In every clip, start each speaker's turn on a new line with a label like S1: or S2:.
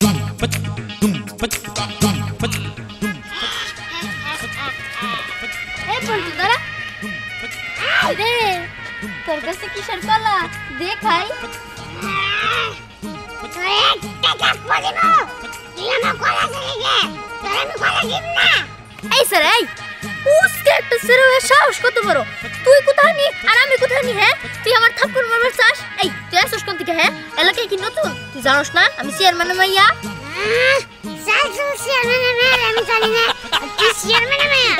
S1: তোর কাছে কিসের কলা দেখাই এই স্যার এই উসকে একটা সেরোয়ে সাহস কত বড় তুই কোথায় নি আর আমি কোথায় নি হ্যাঁ তুই আমার থাপ্পড় মারবার চাস এই তুই আসছ কোন থেকে হ্যাঁ এলাকায় কি নতুন তুই জানোস না আমি চেয়ারম্যানের মাইয়া
S2: সাইজু চেয়ারম্যানের মাইয়া আমি জানি না তুই চেয়ারম্যানের মাইয়া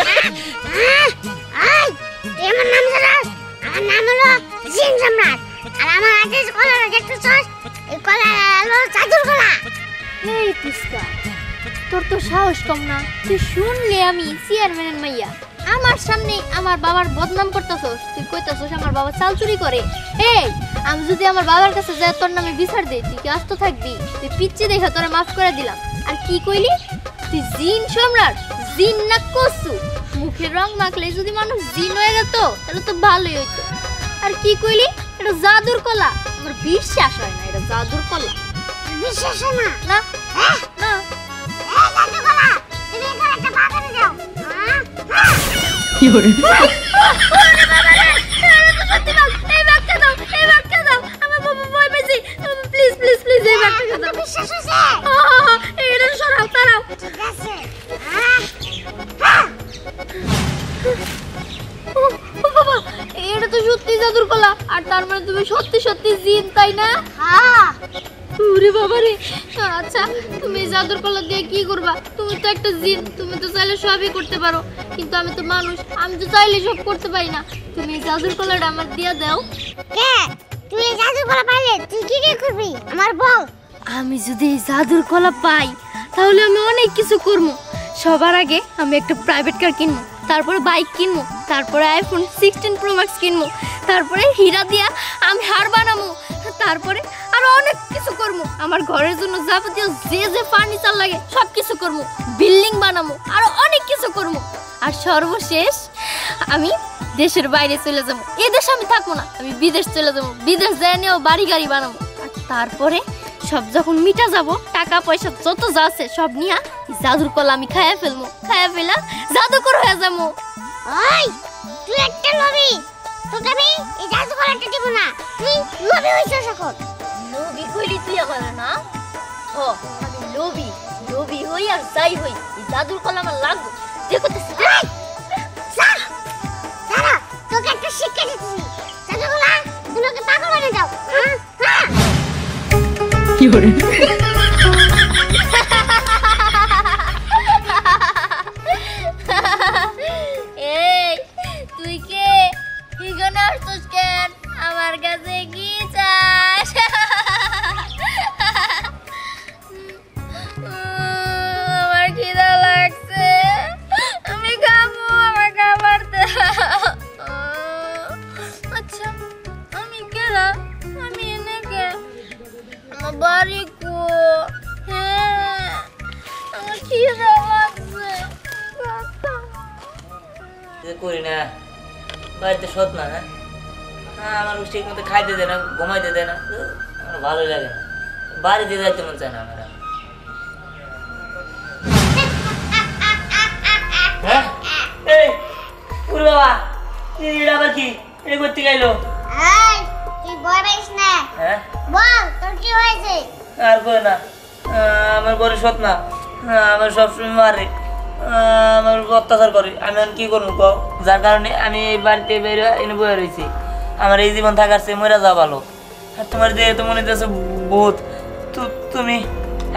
S2: আই এমন নাম জানাস আমার নাম হলো জিন সম্রাট আর আমার হাতে কলা দেখতেছস এই কলা হলো জাদুর কলা
S1: এই পুষ্কা তোর তো সাহস কম না তুই শুনলে আমি চেয়ারম্যানের মাইয়া আমার সামনে আমার বাবার বদনাম করতেছস তুই কইতাছস আমার বাবা চাল চুরি করে এই আমি যদি আমার বাবার কাছে যাই তোর নামে বিচার দেই তুই কি আস্ত থাকবি তুই পিচ্চি দেখা তোরে মাফ করে দিলাম আর কি কইলি তুই জিন সম্রাট জিন না কসু মুখের রং মাখলে যদি মানুষ জিন হয়ে যেত তাহলে তো ভালোই হইতো আর কি কইলি এটা জাদুর কলা আমার বিশ্বাস হয় না এটা জাদুর কলা
S2: বিশ্বাস হয় না
S1: না না
S2: এই জাদুর কলা তুমি এখানে একটা বাগানে যাও
S1: কি হরে ওরে বাবা রে এই বাচ্চা দাও আমার বাবা ভয় পেয়েছে প্লিজ প্লিজ প্লিজ এই বাচ্চা দাও
S2: বিশ্বাস হইছে
S1: এটা সরাও তারাও
S2: ঠিক আছে
S1: ও বাবা এটা তো সত্যি জাদুর কলা আর তার মানে তুমি সত্যি সত্যি জিন তাই না
S2: হ্যাঁ
S1: ওরে বাবা রে আচ্ছা তুমি জাদুর কলা দিয়ে কি করবা তুমি তো একটা জিন তুমি তো চাইলে সবই করতে পারো কিন্তু আমি তো মানুষ আমি তো চাইলে সব করতে পারি না তুমি জাদুর কলাটা আমার দিয়ে দাও
S2: কে তুই এই জাদুর কলা পাইলে তুই কি কি করবি আমার বল
S1: আমি যদি এই জাদুর কলা পাই তাহলে আমি অনেক কিছু করব সবার আগে আমি একটা প্রাইভেট কার কিনবো তারপরে বাইক কিনবো তারপরে আইফোন 16 প্রো ম্যাক্স কিনবো তারপরে হীরা দিয়া আমি হার বানাবো তারপরে আরো অনেক কিছু করবো আমার ঘরের জন্য যাবতীয় যে যে ফার্নিচার লাগে সব কিছু করবো বিল্ডিং বানাবো আরো অনেক কিছু করবো আর সর্বশেষ আমি দেশের বাইরে চলে যাবো এই দেশে আমি থাকবো না আমি বিদেশ চলে যাবো বিদেশ যায় নিয়েও বাড়ি গাড়ি বানাবো আর তারপরে সব যখন মিটা যাব টাকা পয়সা যত যা আছে সব নিয়া জাদুর কলা আমি খাইয়া ফেলা জাদুকর হয়ে যাবো
S2: ওই তুই একটা লোভী তোকে আমি এই জাদুর কলাটা দিব না তুই লোভী হইছিস এখন
S1: লোভী কইলি তুই আমার না ও আমি লোভী হই আর যাই হই এই জাদুর কলা আমার লাগবে দেখো তো
S2: সারা তোকে একটা শিক্ষা দিচ্ছি জাদুর কলা তুমি ওকে পাগল বানিয়ে দাও হ্যাঁ
S1: কি হরে এই তুই কে হিগনা আসছিস কেন আমার কাছে কি চাস আমার খিদা লাগছে আমি খাবো আমার খাবার দাও আচ্ছা আমি গেলাম আমি এনে গে আমার বাড়ি কো হ্যাঁ আমার খিদা লাগছে
S3: করি না বাড়িতে সৎ না হ্যাঁ আমার ঠিক মতো খাইতে দেয় না ঘুমাইতে দেয় না আমার ভালো লাগে না বাড়িতে যাইতে মন চায় না আমার হ্যাঁ এই পুরো বাবা এটা আবার কি এটা করতে গেলো
S2: এই তুই ভয় পাইস না
S3: হ্যাঁ
S2: বল তোর কি হয়েছে
S3: আর করে না আমার ঘরে সৎ না আমার সবসময় মারে আমার অত্যাচার করে আমি এখন কি করবো কও যার কারণে আমি এই বাড়িতে বের এনে বয়ে রয়েছি আমার এই জীবন থাকার চেয়ে মরে যাওয়া ভালো আর তোমার দিয়ে তো মনে হচ্ছে বহুত তুমি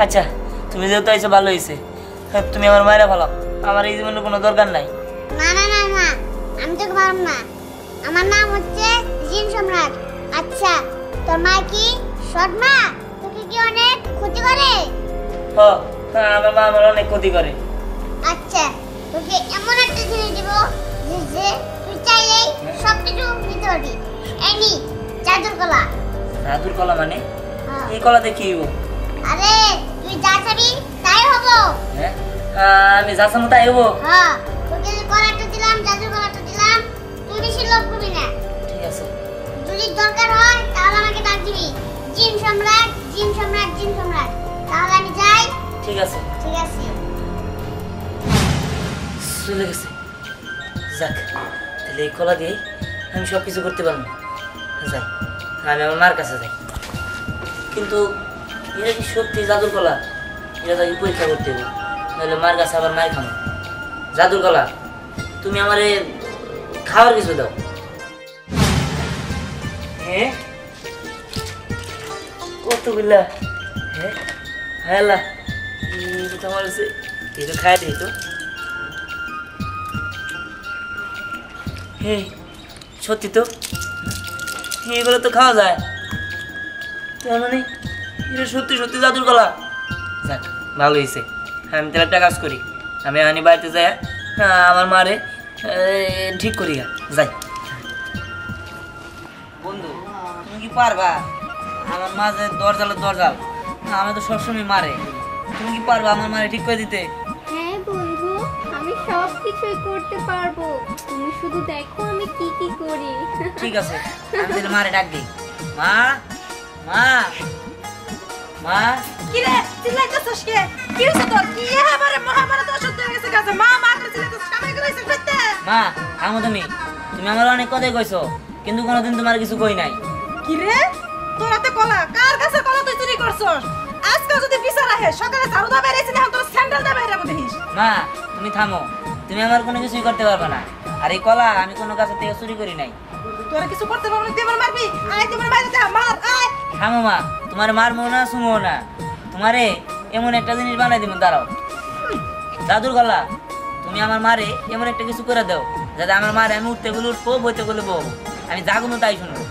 S3: আচ্ছা তুমি যেহেতু আইসো ভালো হয়েছে তুমি আমার মায়েরা ভালো আমার এই জীবনের কোনো দরকার নাই
S2: না না না না আমি তোকে পারব না আমার নাম হচ্ছে জিন সম্রাট আচ্ছা তোর মা কি সৎ মা তোকে কি অনেক ক্ষতি করে
S3: হ্যাঁ আমার মা আমার অনেক ক্ষতি করে
S2: আচ্ছা তোকে এমন একটা জিনিস দিব যে তুই চাইলেই সব কিছু নিতে পারবি এই নি জাদুর কলা
S3: জাদুর কলা মানে এই কলা দেখি
S2: আরে তুই যা চাবি তাই হবো
S3: হ্যাঁ আমি যা চাবো তাই হবো
S2: হ্যাঁ তোকে যে কলাটা দিলাম জাদুর কলাটা দিলাম তুই বেশি লোভ করবি না
S3: ঠিক আছে
S2: যদি দরকার হয় তাহলে আমাকে ডাক দিবি জিন সম্রাট জিন সম্রাট জিন সম্রাট তাহলে আমি যাই
S3: ঠিক আছে
S2: ঠিক আছে
S3: চলে গেছে যাক তাহলে এই কলা দিয়ে আমি সব কিছু করতে পারবো যাই আমি আমার মার কাছে যাই কিন্তু এটা কি সত্যি জাদুর কলা এটা তাকে পরীক্ষা করতে হবে নাহলে মার কাছে আবার মার খাবো জাদুর কলা তুমি আমারে খাওয়ার কিছু দাও হ্যাঁ কতগুলা হ্যাঁ হ্যাঁ তো আমার কাছে একটু খাই দিই তো হ্যাঁ সত্যি তো এগুলো তো খাওয়া যায় তার মানে এটা সত্যি সত্যি জাদুর কলা যাক ভালো হয়েছে আমি তাহলে একটা কাজ করি আমি আনি বাড়িতে যাই আমার মারে ঠিক করি যাই বন্ধু তুমি কি পারবা আমার মা যে দরজাল আমার তো সবসময় মারে তুমি কি পারবা আমার মারে ঠিক করে দিতে
S1: হ্যাঁ বন্ধু আমি সব কিছুই করতে পারবো তুমি শুধু দেখো আমি কি কি করি
S3: ঠিক আছে আমি তাহলে মারে ডাক দিই মা মা মা
S4: কি রে চিল্লাইতেছস কে কি হইছে তোর কি এবারে মহাভারত অসহ্য হয়ে গেছে কাছে মা মা করে চিল্লাইতেছস কামাই করে হইছে করতে
S3: মা থামো তুমি আমার অনেক কথাই কইছো কিন্তু কোনোদিন তোমার কিছু কই নাই
S4: কি রে তোরাতে কলা কার কাছে কলা তুই চুরি করছস আজকে যদি বিচার আহে সকালে ঝাড়ু দা বেরিয়েছিস এখন তোর স্যান্ডেল দা বেরিয়ে দেখিস
S3: মা তুমি থামো তুমি আমার কোনো কিছুই করতে পারবে না আর এই কলা আমি কোনো কাছে থেকে চুরি করি নাই
S4: তোরা কিছু করতে পারবি না তুই আমার মারবি আয় তোমার বাইরে যা মার আয়
S3: থামো মা তোমার মারমো না শুমো না তোমারে এমন একটা জিনিস বানাই দিব দাঁড়াও জাদুর কলা তুমি আমার মারে এমন একটা কিছু করে দাও যাতে আমার মারে আমি উঠতে গেলে উঠবো বইতে গেলে বউ আমি যা কোনো তাই শুনবো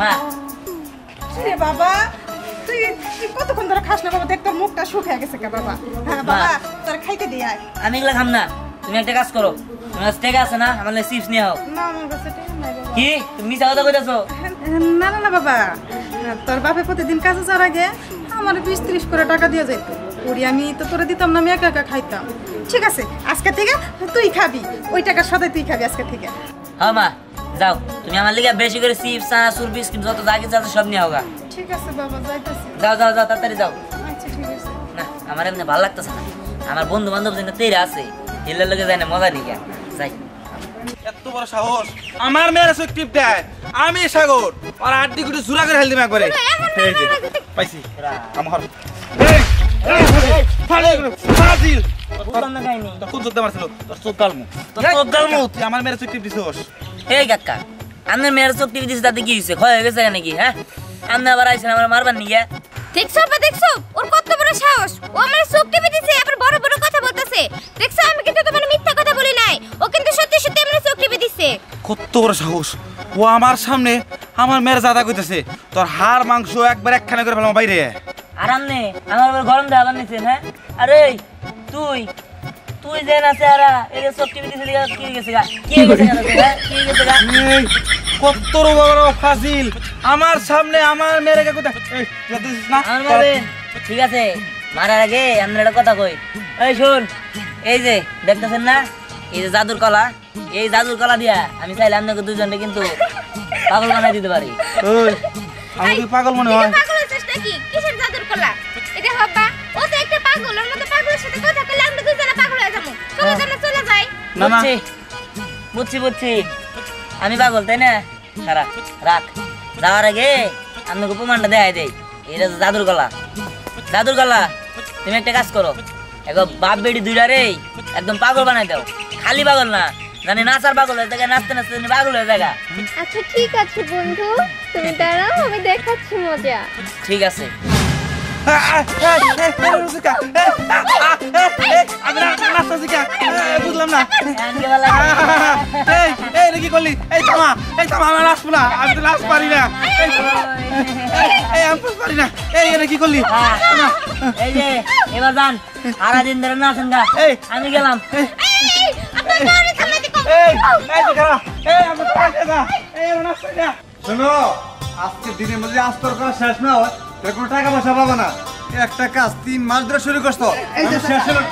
S3: মা
S4: রে বাবা তুই কতক্ষণ ধরে খাস না বাবা দেখ তোর মুখটা শুকিয়ে গেছে কে বাবা হ্যাঁ বাবা তোর খাইতে দিয়ে আয়
S3: আমি এগুলা খাম না তুমি একটা কাজ করো তোমার কাছে টাকা আছে না আমার চিপস নিয়ে হোক
S4: না আমার কাছে টাকা নাই বাবা
S3: কি তুমি মিছা কথা কইতাছো
S4: না না না বাবা তোর বাপে প্রতিদিন কাজে যাওয়ার আগে আমার 20-30 করে টাকা দিয়ে যাইত ওরি আমি তো তোরে দিতাম না আমি একা একা খাইতাম ঠিক আছে আজকে থেকে তুই খাবি ওই টাকার সাথে তুই খাবি আজকে থেকে
S3: হ্যাঁ মা যাও তুমি আমার লিগে বেশি করে চিপস চানাচুর বিস্কিট যত যা কিছু আছে সব নিয়ে হোক
S4: ঠিক আছে বাবা যাইতাছি
S3: যাও যাও যাও তাড়াতাড়ি যাও
S4: আচ্ছা ঠিক আছে
S3: না আমার এমনি ভালো লাগতেছে না আমার বন্ধু বান্ধব যেন তেরে আছে এগুলোর লোকে যায় না মজা নিকে যাই
S5: এত বড় সাহস আমার মেয়ের সব টিপ দেয় আমি সাগর আর আড্ডি গুটি জুরা করে হেল দিম একবারে এই যে পাইছি আমার ফাজিল
S3: বুঝলাম না কাহিনী
S5: তোর কোন জোদ্দা মারছিল তোর চোখ গালমু
S3: তোর চোখ গালমু?
S5: তুই আমার মেয়ের সব টিপ দিছস
S3: এই কাকা আপনার মেয়ের চোখ টিভি দিচ্ছে তাতে কি হয়েছে ক্ষয় হয়ে গেছে নাকি হ্যাঁ আপনি আবার আইসেন আমার মারবার নিয়ে
S1: দেখছো বা দেখছো ওর কত বড় সাহস ও আমার চোখ টিপে দিছে আবার বড় বড় কথা বলতেছে দেখছো আমি কিন্তু তোমার মিথ্যা কথা বলি নাই ও কিন্তু সত্যি সত্যি আমার চোখ টিপে দিছে
S5: কত বড় সাহস ও আমার সামনে আমার মেয়ের জাদা কইতেছে তোর হাড় মাংস একবার একখানে করে ফেলাম বাইরে
S3: আর আপনি আমার আবার গরম দিয়ে আবার নিছেন হ্যাঁ আরে তুই তুই যে না চেহারা এই যে চোখ টিভি দিছে কি গেছে গা কি গেছে গা হ্যাঁ কি গেছে গা
S5: এই, কত বড় ফাজিল আমার সামনে আমার মেয়ের কে কইতা এই যাইতেছিস না
S3: আমার মারবেন ঠিক আছে মারার আগে আমরা একটা কথা কই এই শুন এই যে দেখতেছেন না এই যে জাদুর কলা এই জাদুর কলা দিয়া আমি চাইলে আপনাকে দুজনকে কিন্তু পাগল বানাই দিতে পারি
S5: ওই আমি কি পাগল মনে হয়
S1: পাগল হইছিস নাকি কিসের জাদুর কলা এটা হবা ও তো একটা পাগল ওর মতো পাগলের সাথে কথা কইলে আমরা দুজনে পাগল হয়ে যাবো চলে যান চলে যাই
S5: না, না।
S3: বুঝছি আমি পাগল তাই না সারা রাখ যাওয়ার আগে আপনাকে প্রমাণটা দেখাই দেই এটা তো জাদুর কলা তুমি একটা কাজ করো এখন বাপ বেটি দুইটা রে একদম পাগল বানাই দাও খালি পাগল না জানি নাচার পাগল হয়ে জায়গা নাচতে নাচতে জানি পাগল হয়ে জায়গা
S1: আচ্ছা ঠিক আছে বন্ধু তুমি দাঁড়াও আমি দেখাচ্ছি মজা
S3: ঠিক আছে
S5: বুঝলাম না
S3: আনকে ভালো
S5: কি করলি এই থামা আমি নাচবো না আমি তো নাচ পারি না এই আমি পারি না এই কি করলি
S3: এই যে এবার যান সারা দিন ধরে নাচেন গা
S5: এই।
S3: আমি গেলাম
S6: শোনো আজকে দিনের মধ্যে আস্তর করা শেষ না হয় তাহলে কোনো টাকা পয়সা পাবো না একটা কাজ 3 মাস ধরে শুরু করছো শেষ হলো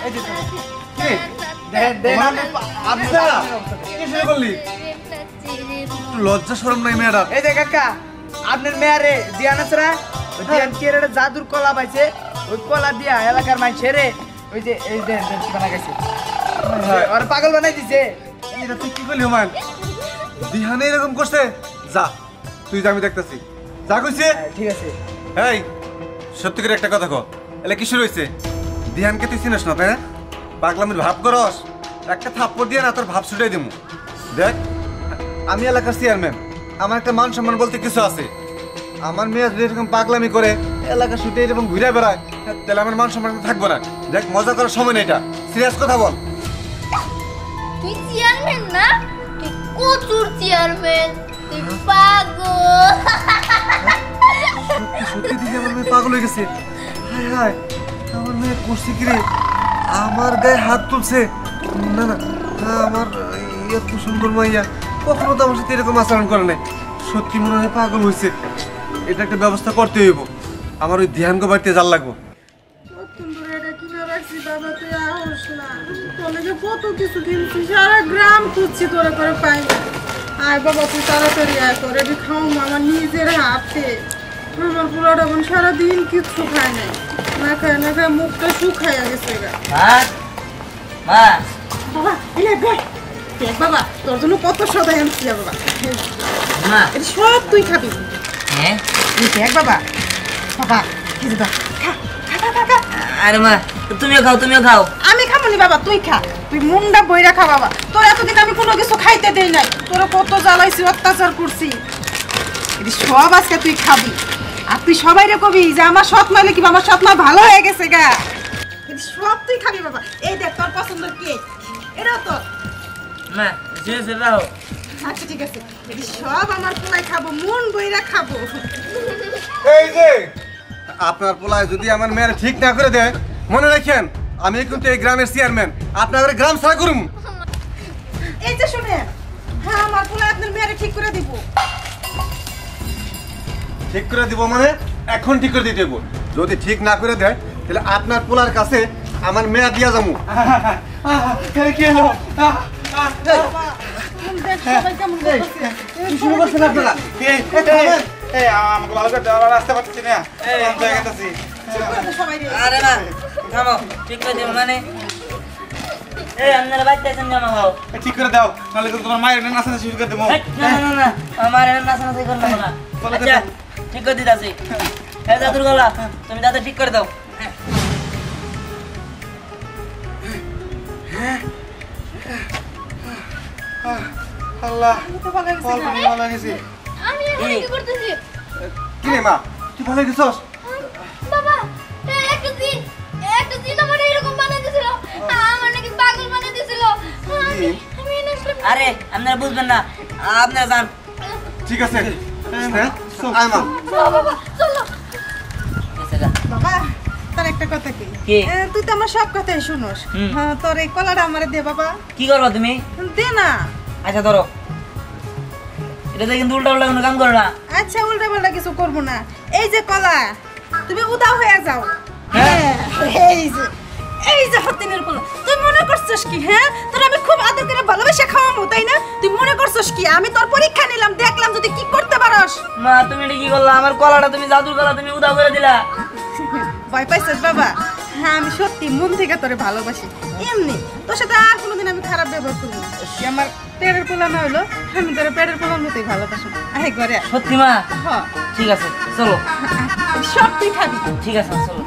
S6: কি? আচ্ছা, কি শুরু করলি? একটু লজ্জা শরম নাই মেয়েটা
S7: এই যে কাকা আপনার মেয়ারে দিয়ান আছে না ওই দিয়ান কি রে জাদুর কলা পাইছে ওই কলা দিয়া এলাকার মানুষের ওই যে এই দেন বানা গেছে আর পাগল বানাই দিছে
S6: এটা তুই কি করলি হুমায়ুন দিহানে এরকম করছে যা তুই যা আমি দেখতেছি যা কইছে
S7: ঠিক আছে
S6: এই সত্যি করে একটা কথা কো এলে কি শুরু হইছে দিহানকে তুই চিনিস না তাই না পাগলামির ভাব করস একটা থাপ্পড় দিয়ে না তোর ভাব ছুটাই দিমু দেখ আমি এলাকার চেয়ারম্যান আমার একটা মান সম্মান বলতে কিছু আছে আমার মেয়ে যদি এরকম পাগলামি করে এলাকা ছুটে এরকম ঘুরে বেড়ায় তাহলে আমার মান সম্মান থাকবো না দেখ মজা করার সময় নেই এটা সিরিয়াস কথা বল
S1: তুই চেয়ারম্যান না, তুই কচুর চেয়ারম্যান, তুই পাগল।
S6: সত্যি দিদি আমার মেয়ে পাগল হয়ে গেছে হায় হায় আমার মেয়ে করছে কি রে আমার গায়ে হাত তুলছে না না আমার এত সুন্দর মাইয়া কখনো তো আমার সাথে এরকম আচরণ করে নাই সত্যি মনে হয় পাগল হয়েছে এটা একটা ব্যবস্থা করতে হইব আমার ওই ধ্যানকে বাড়িতে জাল লাগবো
S4: কত কিছু কিনছি সারা গ্রাম খুঁজছি তোরা করে পাই না আয় বাবা তুই তাড়াতাড়ি আয় তোরে খাও আমার নিজের হাতে আমার পুরোটা বোন সারাদিন কিচ্ছু খায় নাই না খায় মুখটা শুকাইয়া গেছে গা
S3: মা
S4: বাবা এনে দেখ দেখ বাবা তোর জন্য কত সদাই আনছি বাবা
S3: মা
S4: এটা সব তুই খাবি
S3: হ্যাঁ
S4: তুই দেখ বাবা বাবা খেতে দাও খা খা খা খা
S3: আরে মা তুমিও খাও
S4: আমি খাবো নি বাবা তুই খা তুই মুন্ডা বইরা খা বাবা তোর এতদিন আমি কোনো কিছু খাইতে দেই নাই তোরা কত জ্বালাইছি অত্যাচার করছি এটি সব আজকে তুই খাবি আর তুই সবাই রে কবি যে আমার সৎ মাইলে কি আমার সৎ মা ভালো হয়ে গেছে গা এটি সব তুই খাবি বাবা এই দেখ তোর পছন্দের কেক এটাও তো
S3: মা জেসে রাও
S4: আচ্ছা ঠিক আছে এটি সব আমার পোলাই খাবো মন বইরা খাবো
S6: এই যে আপনার পোলায় যদি আমার মেয়ের ঠিক না করে দেয় মনে রাখেন আমি কিন্তু এই গ্রামের চেয়ারম্যান আপনার গ্রাম ছাড়া করুন
S4: এই যে শুনে হ্যাঁ আমার পোলাই আপনার মেয়েরে ঠিক করে দিব
S6: ঠিক করে দিব মানে এখন ঠিক করে দিতে দেবো যদি ঠিক না করে দেয় তাহলে আপনার পোলার কাছে আমার মেয়ে দিয়া যাবো
S5: কি হলো
S4: দেখ সবাই কেমন করতেছে
S7: শুরু করছেন আপনারা
S5: আমাকে ভালো করে দেওয়ার আসতে পারতেছি না গেতেছি
S4: সবাই রে
S3: আরে না থামো ঠিক করে দিও মানে এই আপনারা বাইতে আছেন জামা খাও
S5: ঠিক করে দাও নাহলে কিন্তু তোমার মায়ের নাচা শুরু করে দেবো
S3: না আমার নাচানাচি করবো না আচ্ছা ঠিক করে দিতাছি হ্যাঁ দাদুর গলা তুমি দাদা ঠিক করে দাও
S5: আল্লাহ
S4: তো ভালো হয়েছে না?
S5: ভালো গেছি
S1: আমি এখানে কি করতেছি?
S6: কি রে মা তুই ভালো গেছস
S1: বাবা, একটা দিন আমার এরকম বানিয়ে দিয়েছিল। আমার নাকি পাগল বানিয়ে দিয়েছিল। আমি নাচলাম।
S3: আরে আপনারা বুঝবেন না আপনারা যান
S6: ঠিক আছে হ্যাঁ আয় মা
S1: বাবা, চলো।
S4: বাবা তোর একটা কথা কি
S3: কি?
S4: তুই তো আমার সব কথাই শুনোস হ্যাঁ তোর এই কলাটা আমারে দে বাবা
S3: কি করবা তুমি
S4: দে না
S3: আচ্ছা ধরো এটাতে কিন্তু উল্টা উল্টা কোনো কাম করো না
S4: আচ্ছা উল্টা পাল্টা কিছু করবো না এই যে কলা তুমি উদাও হয়ে যাও
S3: হ্যাঁ?
S4: এই যে হতিনের কলা তুই মনে করছিস কি হ্যাঁ তোর আমি খুব আদর করে ভালোবেসে খাওয়াবো তাই না তুই মনে করছিস কি আমি তোর পরীক্ষা নিলাম দেখলাম যদি কি করতে পারস
S3: মা তুমি এটা কি করলা আমার কলাটা তুমি জাদুর কলা তুমি উদাও করে দিলা
S4: ভয় পাইছিস বাবা হ্যাঁ আমি সত্যি মন থেকে তোরে ভালোবাসি এমনি তোর সাথে আর কোনোদিন আমি খারাপ ব্যবহার করি না তুই আমার পেটের পোলা না হলো আমি তোর পেটের পোলার মতোই ভালোবাসি আহে ঘরে
S3: সত্যি মা
S4: হ
S3: ঠিক আছে চলো
S4: সব তুই খাবি
S3: ঠিক আছে চলো